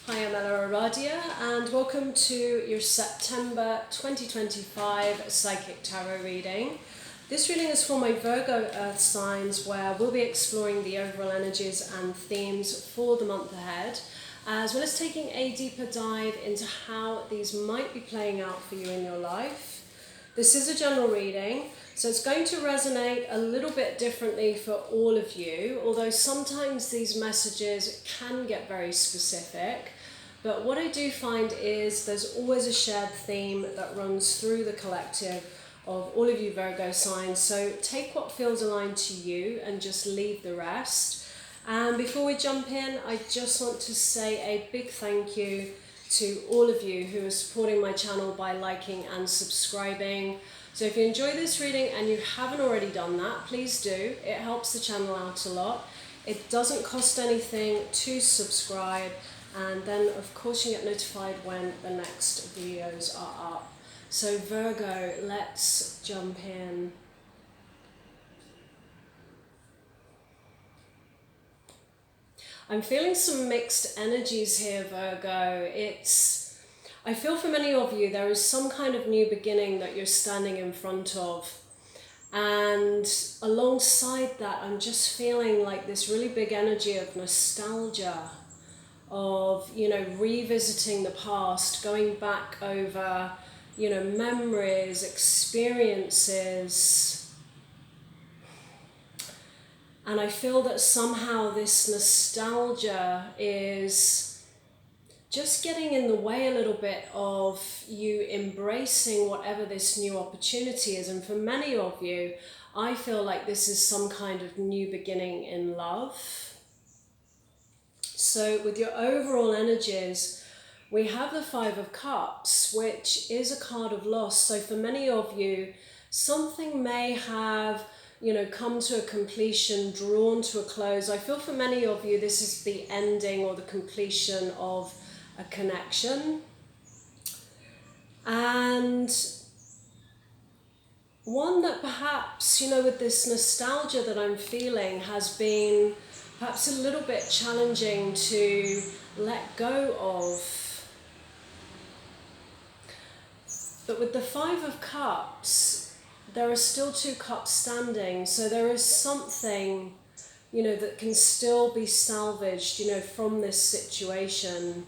Hi, I'm EllaAradia and welcome to your September 2025 Psychic Tarot reading. This reading is for my Virgo Earth signs, where we'll be exploring the overall energies and themes for the month ahead, as well as taking a deeper dive into how these might be playing out for you in your life. This is a general reading, so it's going to resonate a little bit differently for all of you, although sometimes these messages can get very specific. But what I do find is there's always a shared theme that runs through the collective of all of you Virgo signs, so take what feels aligned to you and just leave the rest. And before we jump in, I just want to say a big thank you to all of you who are supporting my channel by liking and subscribing. So if you enjoy this reading and you haven't already done that, please do. It helps the channel out a lot. It doesn't cost anything to subscribe, and then of course you get notified when the next videos are up. So Virgo, let's jump in. I'm feeling some mixed energies here, Virgo. I feel for many of you there is some kind of new beginning that you're standing in front of. And alongside that, I'm just feeling like this really big energy of nostalgia, of, revisiting the past, going back over, memories, experiences. And I feel that somehow this nostalgia is just getting in the way a little bit of you embracing whatever this new opportunity is. And for many of you, I feel like this is some kind of new beginning in love. So with your overall energies, we have the Five of Cups, which is a card of loss. So for many of you, something may have come to a completion, drawn to a close. I feel for many of you, this is the ending or the completion of a connection. And one that perhaps, with this nostalgia that I'm feeling, has been perhaps a little bit challenging to let go of. But with the Five of Cups, there are still two cups standing, so there is something, that can still be salvaged, from this situation.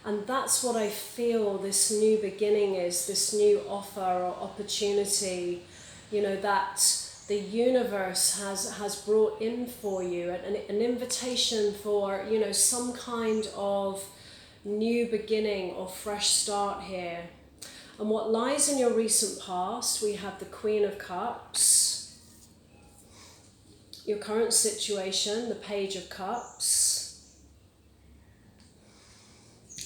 And that's what I feel this new beginning is, this new offer or opportunity, that the universe has brought in for you, an invitation for, some kind of new beginning or fresh start here. And what lies in your recent past, we have the Queen of Cups. Your current situation, the Page of Cups.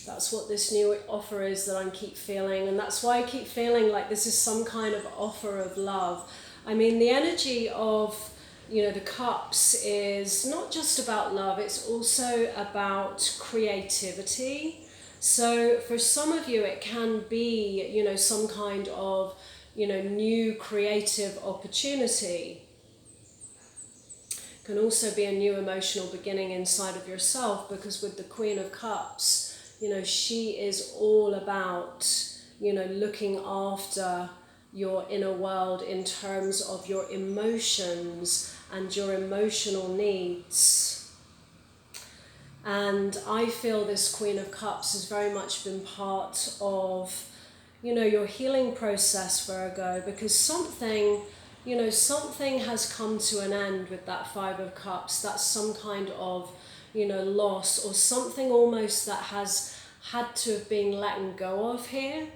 That's what this new offer is that I keep feeling. And that's why I keep feeling like this is some kind of offer of love. I mean, the energy of, the cups is not just about love, it's also about creativity. So for some of you, it can be, some kind of, new creative opportunity. It can also be a new emotional beginning inside of yourself, because with the Queen of Cups, she is all about, looking after your inner world in terms of your emotions and your emotional needs. And I feel this Queen of Cups has very much been part of, your healing process, Virgo, because something has come to an end with that Five of Cups. That's some kind of, loss, or something almost that has had to have been let go of here.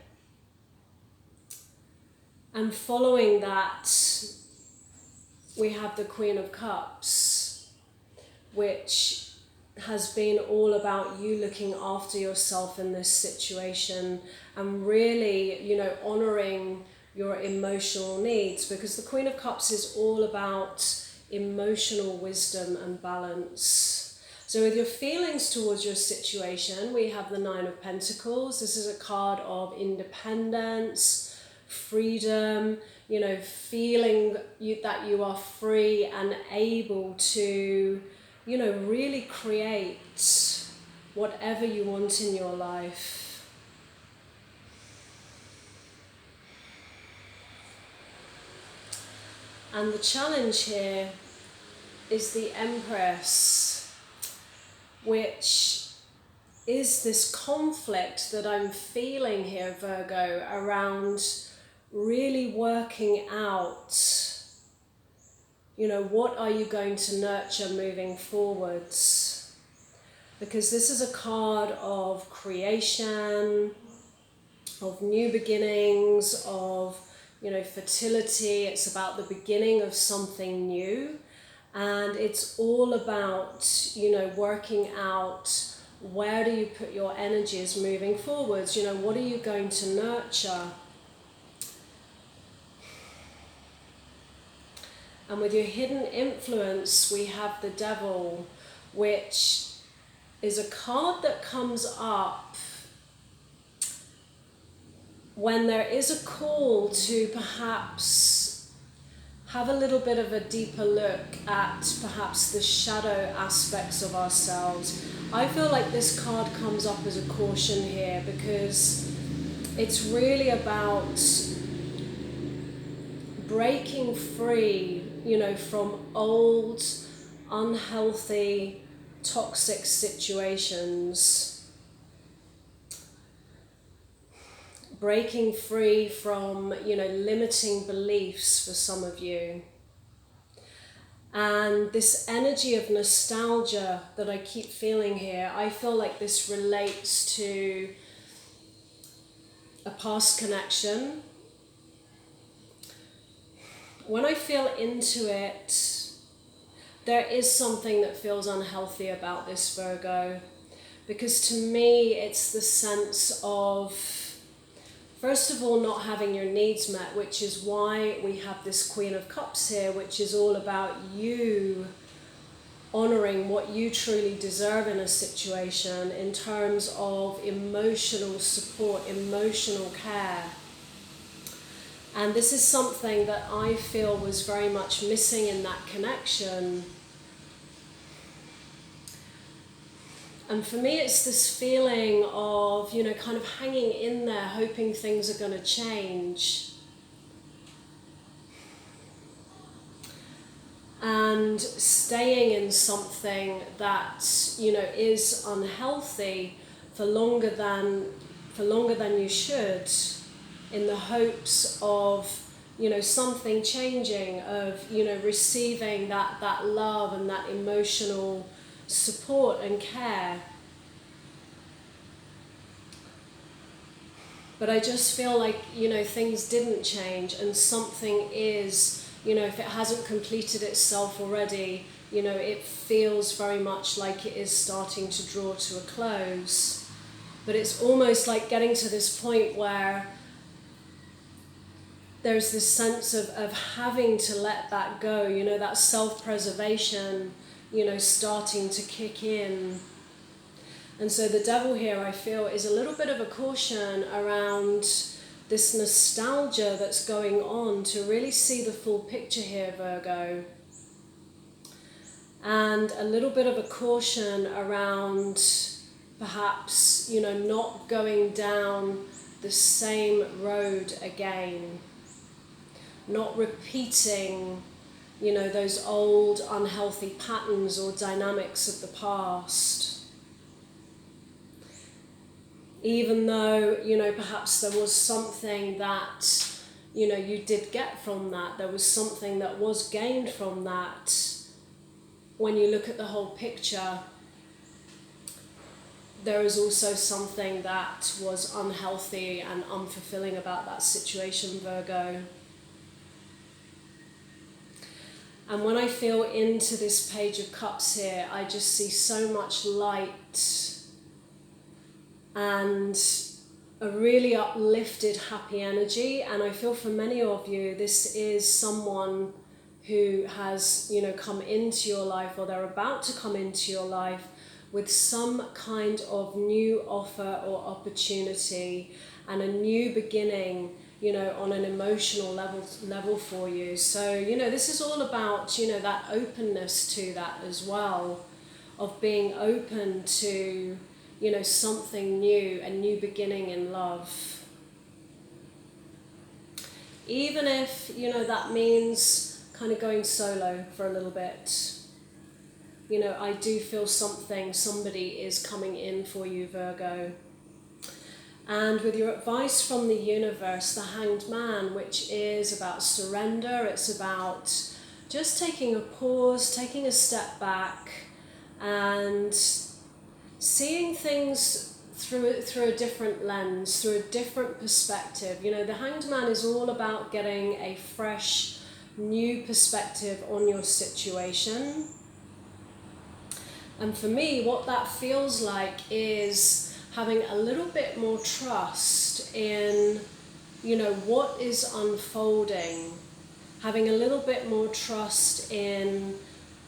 And following that, we have the Queen of Cups, which has been all about you looking after yourself in this situation and really, honoring your emotional needs, because the Queen of Cups is all about emotional wisdom and balance. So with your feelings towards your situation, we have the Nine of Pentacles. This is a card of independence, freedom, feeling that you are free and able to really create whatever you want in your life. And the challenge here is the Empress, which is this conflict that I'm feeling here, Virgo, around really working out, what are you going to nurture moving forwards? Because this is a card of creation, of new beginnings, of, fertility. It's about the beginning of something new. And it's all about, working out, where do you put your energies moving forwards? What are you going to nurture? And with your hidden influence, we have the Devil, which is a card that comes up when there is a call to perhaps have a little bit of a deeper look at perhaps the shadow aspects of ourselves. I feel like this card comes up as a caution here because it's really about breaking free, from old, unhealthy, toxic situations. Breaking free from, limiting beliefs for some of you. And this energy of nostalgia that I keep feeling here, I feel like this relates to a past connection. When I feel into it, there is something that feels unhealthy about this, Virgo. Because to me, it's the sense of, first of all, not having your needs met, which is why we have this Queen of Cups here, which is all about you honouring what you truly deserve in a situation in terms of emotional support, emotional care. And this is something that I feel was very much missing in that connection. And for me, it's this feeling of, kind of hanging in there, hoping things are going to change. And staying in something that, is unhealthy for longer than you should, in the hopes of, something changing, of, receiving that love and that emotional support and care. But I just feel like, things didn't change, and something is, if it hasn't completed itself already, it feels very much like it is starting to draw to a close. But it's almost like getting to this point where there's this sense of having to let that go, that self-preservation, starting to kick in. And so the Devil here, I feel, is a little bit of a caution around this nostalgia that's going on, to really see the full picture here, Virgo. And a little bit of a caution around perhaps, not going down the same road again. Not repeating, those old unhealthy patterns or dynamics of the past. Even though, perhaps there was something that, you did get from that, there was something that was gained from that. When you look at the whole picture, there is also something that was unhealthy and unfulfilling about that situation, Virgo. And when I feel into this Page of Cups here, I just see so much light and a really uplifted, happy energy. And I feel for many of you, this is someone who has, come into your life, or they're about to come into your life with some kind of new offer or opportunity and a new beginning, on an emotional level for you. So, this is all about, that openness to that as well, of being open to, you know, something new, a new beginning in love. Even if, you know, that means kind of going solo for a little bit. You know, I do feel somebody is coming in for you, Virgo. And with your advice from the universe, the Hanged Man, which is about surrender, it's about just taking a pause, taking a step back, and seeing things through a different lens, through a different perspective. You know, the Hanged Man is all about getting a fresh, new perspective on your situation. And for me, what that feels like is having a little bit more trust in, you know, what is unfolding, having a little bit more trust in,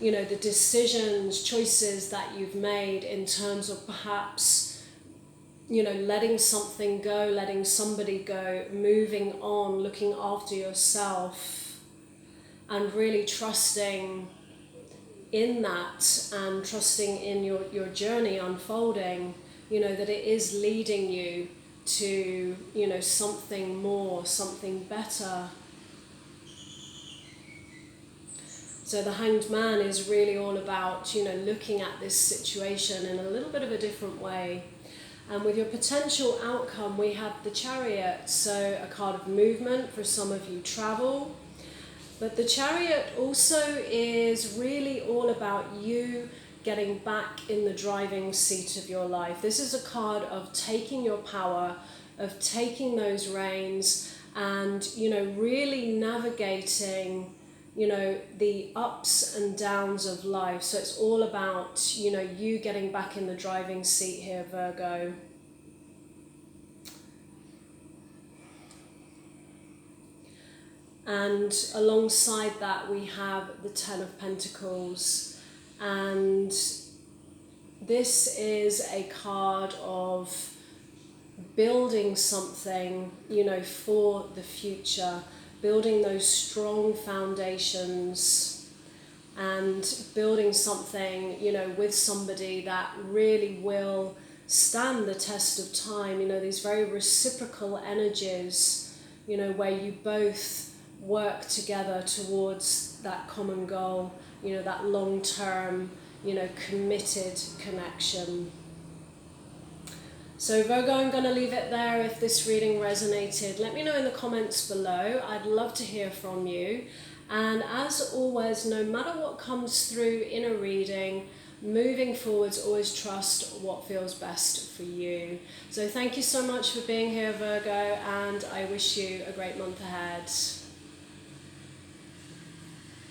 you know, the decisions, choices that you've made in terms of perhaps, you know, letting something go, letting somebody go, moving on, looking after yourself, and really trusting in that and trusting in your journey unfolding, you know, that it is leading you to, you know, something more, something better. So the Hanged Man is really all about, you know, looking at this situation in a little bit of a different way. And with your potential outcome, we have the Chariot, so a card of movement. For some of you, travel. But the Chariot also is really all about you getting back in the driving seat of your life. This is a card of taking your power, of taking those reins, and, you know, really navigating, you know, the ups and downs of life. So it's all about, you know, you getting back in the driving seat here, Virgo. And alongside that, we have the Ten of Pentacles. And this is a card of building something, you know, for the future, building those strong foundations and building something, you know, with somebody that really will stand the test of time. You know, these very reciprocal energies, you know, where you both work together towards that common goal, you know, that long-term, you know, committed connection. So Virgo, I'm going to leave it there. If this reading resonated, let me know in the comments below. I'd love to hear from you. And as always, no matter what comes through in a reading, moving forwards, always trust what feels best for you. So thank you so much for being here, Virgo, and I wish you a great month ahead.